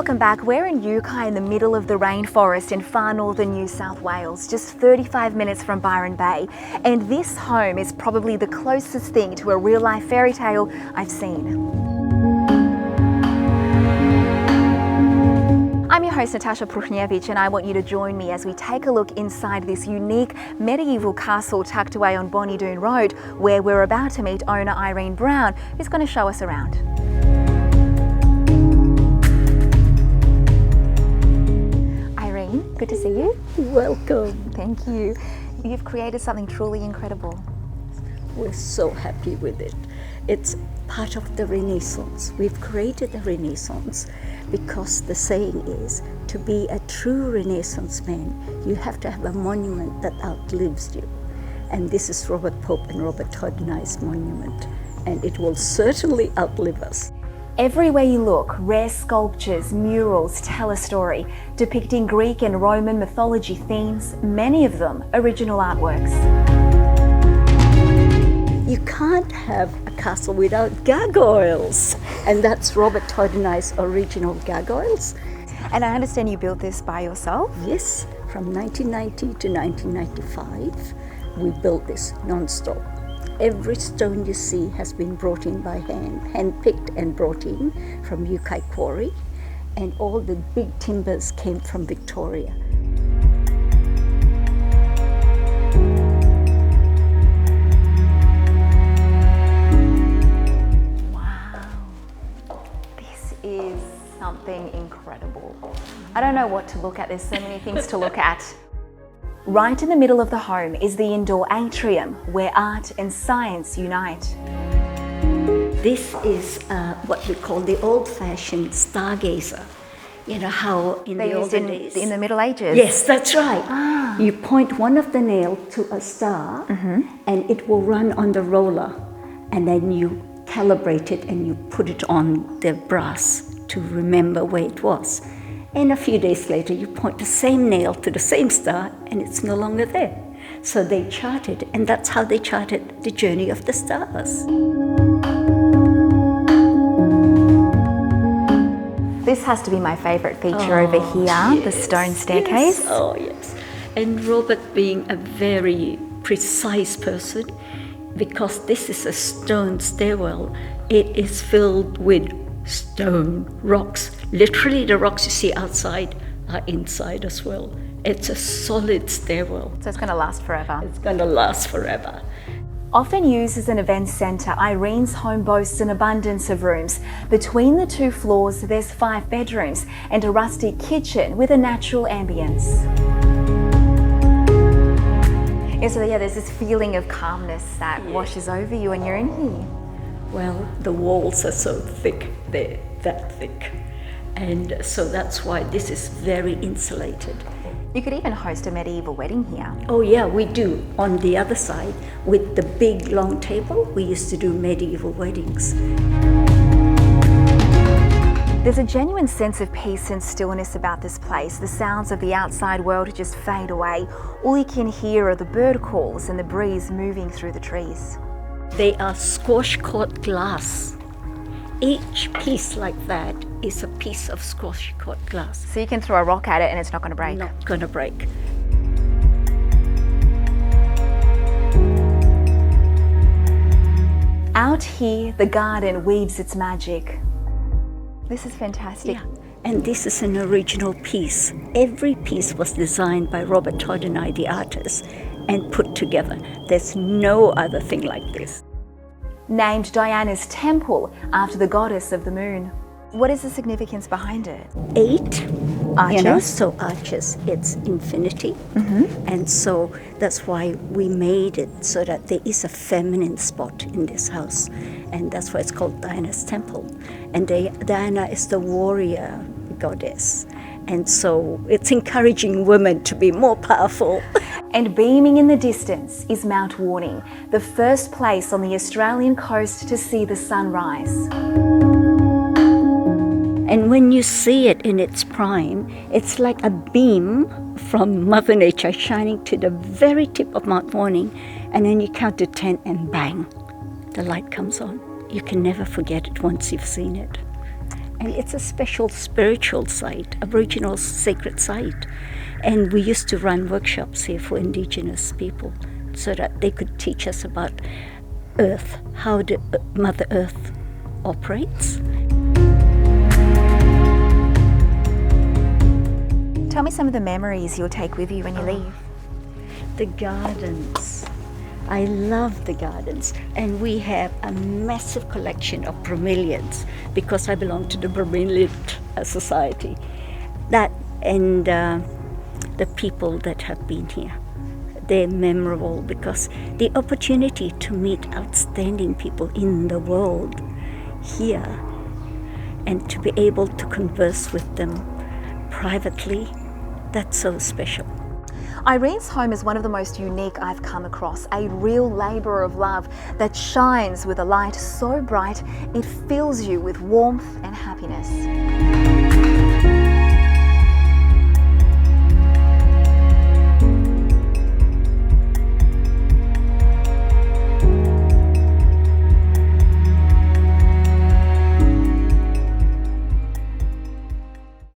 Welcome back. We're in Yucca in the middle of the rainforest in far northern New South Wales, just 35 minutes from Byron Bay. And this home is probably the closest thing to a real-life fairy tale I've seen. I'm your host Natasha Pruchniewicz, and I want you to join me as we take a look inside this unique medieval castle tucked away on Bonneydoon Road, where we're about to meet owner Irene Brown, who's going to show us around. Irene, good to see you. Welcome. Thank you. You've created something truly incredible. We're so happy with it. It's part of the Renaissance. We've created the Renaissance because the saying is, to be a true Renaissance man, you have to have a monument that outlives you. And this is Robert Pope and Robert Todd Nye's monument, and it will certainly outlive us. Everywhere you look, rare sculptures, murals tell a story, depicting Greek and Roman mythology themes, many of them original artworks. You can't have a castle without gargoyles, and that's Robert Todd Nye's original gargoyles. And I understand you built this by yourself? Yes, from 1990 to 1995, we built this non-stop. Every stone you see has been brought in by hand, hand-picked and brought in from Yucca Quarry, and all the big timbers came from Victoria. Is something incredible. I don't know what to look at. There's so many things to look at. Right in the middle of the home is the indoor atrium where art and science unite. This is what we call the old-fashioned stargazer. You know how in the olden days... in the Middle Ages? Yes, that's right. You point one of the nails to a star and it will run on the roller, and then you calibrate it and you put it on the brass to remember where it was. And a few days later, you point the same nail to the same star and it's no longer there. So they charted, and that's how they charted the journey of the stars. This has to be my favorite feature over here, yes, the stone staircase. Yes. Oh, yes. And Robert, being a very precise person, because this is a stone stairwell, it is filled with stone, rocks. Literally the rocks you see outside are inside as well. It's a solid stairwell. So it's going to last forever. It's going to last forever. Often used as an event centre, Irene's home boasts an abundance of rooms. Between the two floors, there's 5 bedrooms and a rustic kitchen with a natural ambience. Yeah, so there's this feeling of calmness that washes over you when you're in here. Well, the walls are so thick, they're that thick. And so that's why this is very insulated. You could even host a medieval wedding here. Oh yeah, we do. On the other side, with the big long table, we used to do medieval weddings. There's a genuine sense of peace and stillness about this place. The sounds of the outside world just fade away. All you can hear are the bird calls and the breeze moving through the trees. They are squash-court glass. Each piece like that is a piece of squash-court glass. So you can throw a rock at it and it's not going to break? Not going to break. Out here, the garden weaves its magic. This is fantastic. Yeah. And this is an original piece. Every piece was designed by Robert Todd Nye, the artist, and put together. There's no other thing like this. Named Diana's Temple after the goddess of the moon. What is the significance behind it? 8 arches. So arches, it's infinity. And so that's why we made it so that there is a feminine spot in this house. And that's why it's called Diana's Temple. And Diana is the warrior goddess. And so it's encouraging women to be more powerful. And beaming in the distance is Mount Warning, the first place on the Australian coast to see the sunrise. And when you see it in its prime, it's like a beam from Mother Nature shining to the very tip of Mount Warning, and then you count to 10 and bang, the light comes on. You can never forget it once you've seen it. And it's a special spiritual site, Aboriginal sacred site. And we used to run workshops here for Indigenous people so that they could teach us about Earth, how the Mother Earth operates. Tell me some of the memories you'll take with you when you leave. The gardens. I love the gardens. And we have a massive collection of bromeliads because I belong to the Bromeliad Society. That and the people that have been here. They're memorable because the opportunity to meet outstanding people in the world here and to be able to converse with them privately, that's so special. Irene's home is one of the most unique I've come across, a real labour of love that shines with a light so bright it fills you with warmth and happiness.